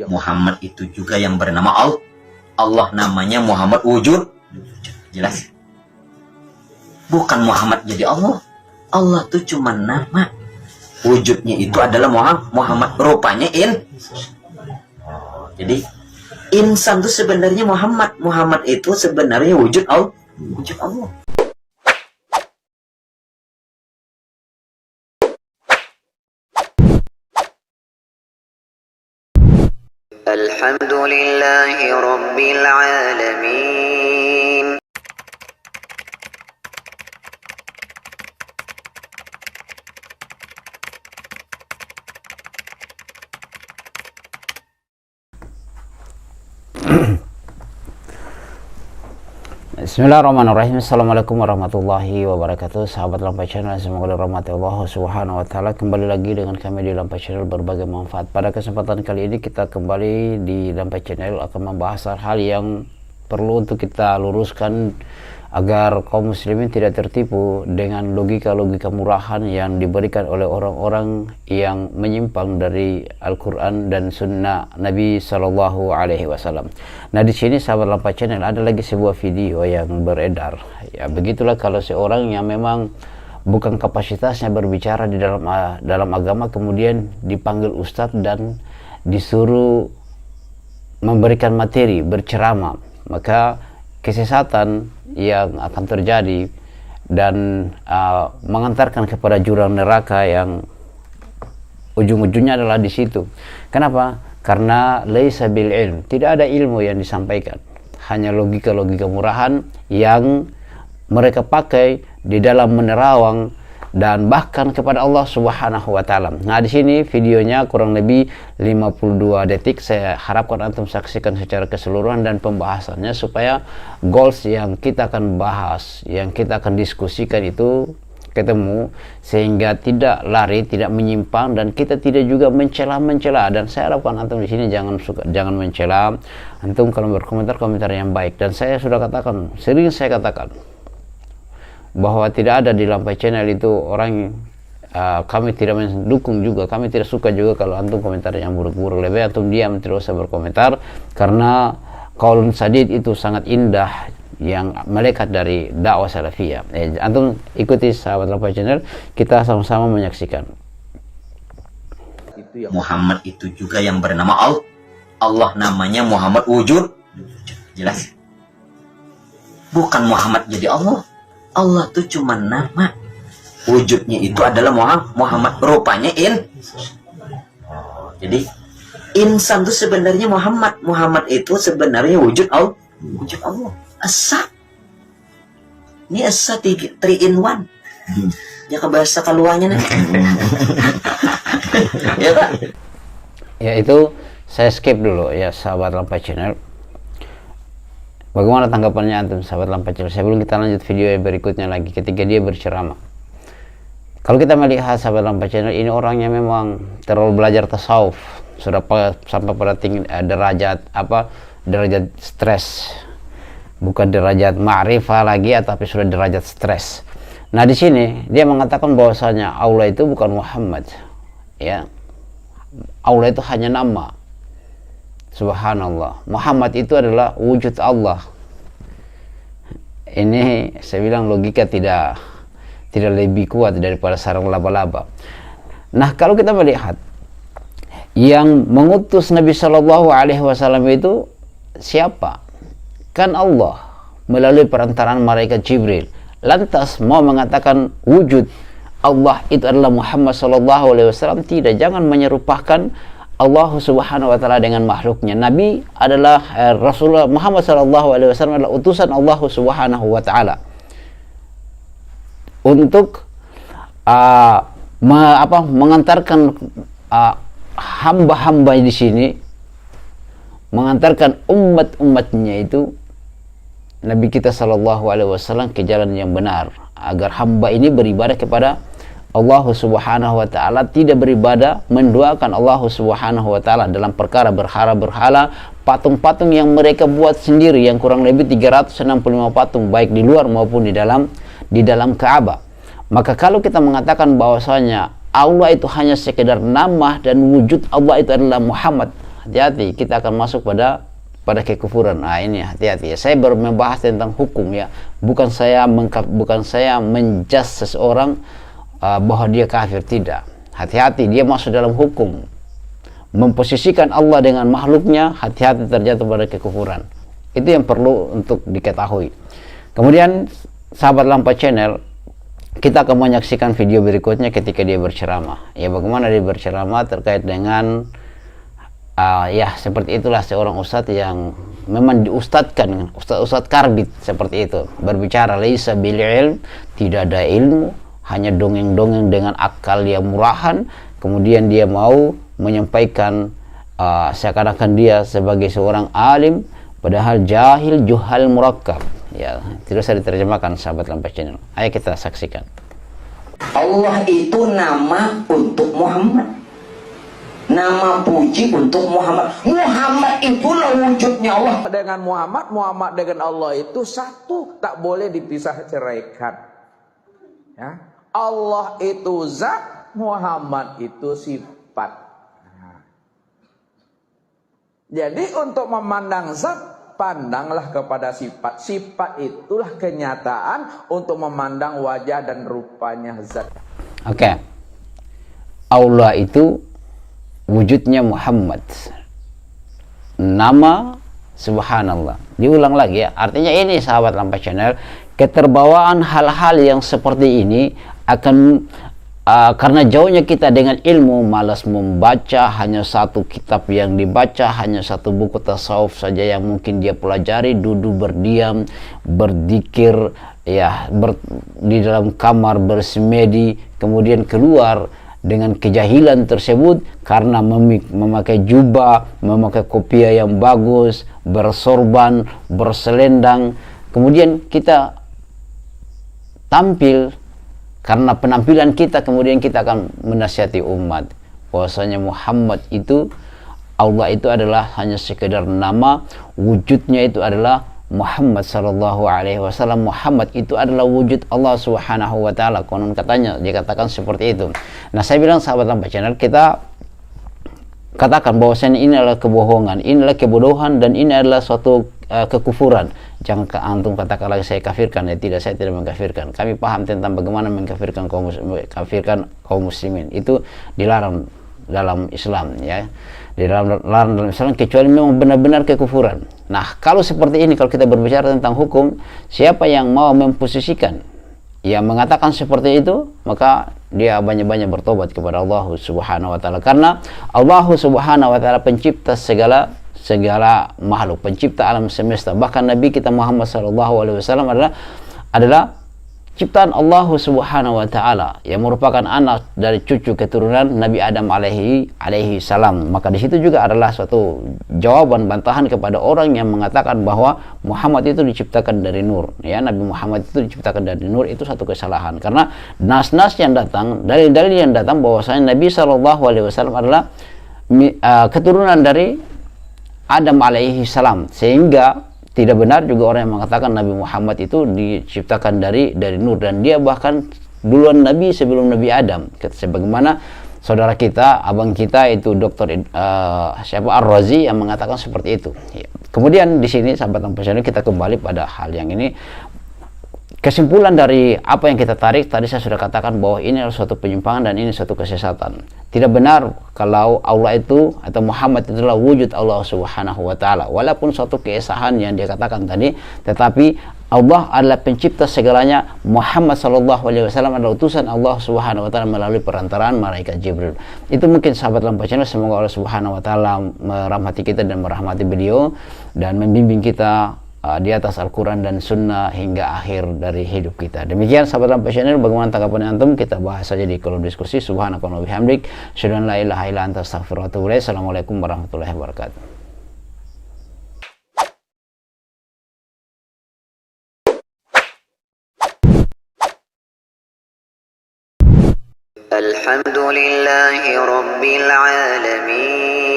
Muhammad itu juga yang bernama Allah. Allah namanya Muhammad wujud. Jelas? Bukan Muhammad jadi Allah. Allah tuh cuma nama. Wujudnya itu adalah Muhammad. Rupanya jadi insan itu sebenarnya Muhammad. Muhammad itu sebenarnya wujud Allah. Wujud Allah. Alhamdulillahi Rabbil Alamin. Bismillahirrahmanirrahim. Assalamualaikum warahmatullahi wabarakatuh. Sahabat Lampai Channel, semoga dirahmati Allah Subhanahu wa taala. Kembali lagi dengan kami di Lampai Channel, berbagai manfaat. Pada kesempatan kali ini kita kembali di Lampai Channel akan membahas hal yang perlu untuk kita luruskan agar kaum muslimin tidak tertipu dengan logika-logika murahan yang diberikan oleh orang-orang yang menyimpang dari Al-Quran dan Sunnah Nabi Sallallahu Alaihi Wasallam. Nah, di sini sahabat Lampai Channel ada lagi sebuah video yang beredar. Ya, begitulah kalau seorang yang memang bukan kapasitasnya berbicara di dalam agama kemudian dipanggil ustadz dan disuruh memberikan materi, berceramah, maka kesesatan yang akan terjadi dan mengantarkan kepada jurang neraka yang ujung-ujungnya adalah di situ. Kenapa? Karena laisa bil ilm, tidak ada ilmu yang disampaikan, hanya logika-logika murahan yang mereka pakai di dalam menerawang dan bahkan kepada Allah Subhanahu wa taala. Nah, di sini videonya kurang lebih 52 detik. Saya harapkan antum saksikan secara keseluruhan dan pembahasannya supaya goals yang kita akan bahas, yang kita akan diskusikan itu ketemu, sehingga tidak lari, tidak menyimpang, dan kita tidak juga mencela-mencela. Dan saya harapkan antum di sini jangan mencela. Antum kalau berkomentar yang baik. Dan saya sudah katakan, sering saya katakan bahwa tidak ada di Lampai Channel itu orang kami tidak mendukung juga, kami tidak suka juga kalau antum komentar yang buruk-buruk. Lebih antum diam, tidak usah berkomentar, karena qaulun sadid itu sangat indah yang melekat dari dakwah salafiyah. Antum ikuti sahabat Lampai Channel, kita sama-sama menyaksikan. Muhammad itu juga yang bernama Allah. Allah namanya Muhammad wujud. Jelas? Bukan Muhammad jadi Allah. Allah tuh cuma nama. Wujudnya itu adalah Muhammad. Rupanya jadi insan itu sebenarnya Muhammad. Muhammad itu sebenarnya wujud Allah. Wujud Allah. Asa. Ini asa 3 in 1. Ya bahasa keluarnya nih. Ya Pak. Ya, itu saya skip dulu ya sahabat Lampai Channel. Bagaimana tanggapannya antum sahabat Lampai Channel? Sebelum kita lanjut video yang berikutnya lagi ketika dia berceramah. Kalau kita melihat sahabat Lampai Channel, ini orangnya memang terlalu belajar tasawuf, sudah sampai pada tinggi derajat stres, bukan derajat ma'rifah lagi, tapi sudah derajat stres. Nah, di sini dia mengatakan bahwasanya Allah itu bukan Muhammad, ya. Allah itu hanya nama. Subhanallah, Muhammad itu adalah wujud Allah. Ini saya bilang logika tidak lebih kuat daripada sarang laba-laba. Nah, kalau kita melihat yang mengutus Nabi Shallallahu Alaihi Wasallam itu siapa? Kan Allah melalui perantaraan malaikat Jibril. Lantas mau mengatakan wujud Allah itu adalah Muhammad Shallallahu Alaihi Wasallam? Tidak, jangan menyerupakan Allah Subhanahu wa taala dengan makhluknya. Nabi adalah Rasulullah Muhammad sallallahu alaihi wasallam adalah utusan Allah Subhanahu wa taala untuk mengantarkan hamba-hamba di sini, mengantarkan umat-umatnya itu, Nabi kita sallallahu alaihi wasallam ke jalan yang benar, agar hamba ini beribadah kepada Allah Subhanahu wa taala, tidak beribadah menduakan Allah Subhanahu wa taala dalam perkara berhala-berhala, patung-patung yang mereka buat sendiri yang kurang lebih 365 patung baik di luar maupun di dalam Ka'bah. Maka kalau kita mengatakan bahwasanya Allah itu hanya sekedar nama dan wujud Allah itu adalah Muhammad, hati-hati, kita akan masuk pada kekufuran. Nah, ini hati-hati ya. Saya baru membahas tentang hukum ya, bukan saya menjudge seseorang bahwa dia kafir, tidak. Hati-hati, dia masuk dalam hukum, memposisikan Allah dengan makhluknya, hati-hati terjatuh pada kekufuran. Itu yang perlu untuk diketahui. Kemudian sahabat Lampa Channel, kita akan menyaksikan video berikutnya ketika dia berceramah. Ya, bagaimana dia berceramah terkait dengan ya seperti itulah seorang ustadz yang memang diustadkan, ustadz karbit seperti itu, berbicara laisa bil ilm, tidak ada ilmu, hanya dongeng-dongeng dengan akal yang murahan. Kemudian dia mau menyampaikan seakan-akan dia sebagai seorang alim, padahal jahil juhal murakkab. Ya, tidak usah diterjemahkan sahabat Lampa Channel. Ayo kita saksikan. Allah itu nama untuk Muhammad, nama puji untuk Muhammad. Muhammad itulah wujudnya Allah. Dengan Muhammad, Muhammad dengan Allah itu satu, tak boleh dipisah ceraikan. Ya. Allah itu zat, Muhammad itu sifat. Nah. Jadi untuk memandang zat, pandanglah kepada sifat. Sifat itulah kenyataan untuk memandang wajah dan rupanya zat. Oke. Allah itu wujudnya Muhammad. Nama subhanallah. Diulang lagi ya. Artinya ini sahabat Lampa Channel, keterbawaan hal-hal yang seperti ini akan karena jauhnya kita dengan ilmu, malas membaca, hanya satu kitab yang dibaca, hanya satu buku tasawuf saja yang mungkin dia pelajari, duduk berdiam, berzikir ya, di dalam kamar bersemedi, kemudian keluar dengan kejahilan tersebut karena memakai jubah, memakai kopiah yang bagus, bersorban, berselendang, kemudian kita tampil. Karena penampilan kita, kemudian kita akan menasihati umat bahwasanya Muhammad itu, Allah itu adalah hanya sekedar nama, wujudnya itu adalah Muhammad sallallahu alaihi wasallam. Muhammad itu adalah wujud Allah Subhanahu wa taala. Konon katanya dikatakan seperti itu. Nah, saya bilang sahabat Lampa Channel, kita katakan bahwasanya ini adalah kebohongan, ini adalah kebodohan, dan ini adalah suatu kekufuran. Jangan antum katakan lagi saya kafirkan. Ya, tidak, saya tidak mengkafirkan. Kami paham tentang bagaimana mengkafirkan kaum muslimin. Itu dilarang dalam Islam ya. Dilarang dalam Islam kecuali memang benar-benar kekufuran. Nah, kalau seperti ini, kalau kita berbicara tentang hukum, siapa yang mau memposisikan yang mengatakan seperti itu, maka dia banyak-banyak bertobat kepada Allah Subhanahu wa taala, karena Allah Subhanahu wa taala pencipta segala makhluk, pencipta alam semesta. Bahkan Nabi kita Muhammad sallallahu alaihi wasallam adalah ciptaan Allah Subhanahu wa taala yang merupakan anak dari cucu keturunan Nabi Adam alaihi salam. Maka di situ juga adalah suatu jawaban bantahan kepada orang yang mengatakan bahwa Muhammad itu diciptakan dari nur. Ya, Nabi Muhammad itu diciptakan dari nur, itu satu kesalahan. Karena nas-nas yang datang, dalil-dalil yang datang bahwasanya Nabi sallallahu alaihi wasallam adalah keturunan dari Adam alaihi salam, sehingga tidak benar juga orang yang mengatakan Nabi Muhammad itu diciptakan dari nur, dan dia bahkan duluan Nabi sebelum Nabi Adam, sebagaimana saudara kita, abang kita itu Dr. Ar-Razi yang mengatakan seperti itu. Ya. Kemudian di sini sahabat Lampa Channel, kita kembali pada hal yang ini. Kesimpulan dari apa yang kita tarik tadi, saya sudah katakan bahwa ini adalah suatu penyimpangan dan ini suatu kesesatan. Tidak benar kalau Allah itu atau Muhammad itu adalah wujud Allah Subhanahu wa taala. Walaupun suatu keesahan yang dia katakan tadi, tetapi Allah adalah pencipta segalanya. Muhammad sallallahu alaihi wasallam adalah utusan Allah Subhanahu wa taala melalui perantaraan malaikat Jibril. Itu mungkin sahabat Lampa Channel, semoga Allah Subhanahu wa taala merahmati kita dan merahmati beliau dan membimbing kita di atas Al-Quran dan Sunnah hingga akhir dari hidup kita. Demikian sahabat Lampa Channel, bagaimana tanggapan antum? Kita bahas saja di kolom diskusi. Subhanakallah wa bihamdik, asyhadu an la ilaha illa anta, astaghfiruka wa atubu ilaik. Assalamualaikum warahmatullahi wabarakatuh. الحمد لله رب العالمين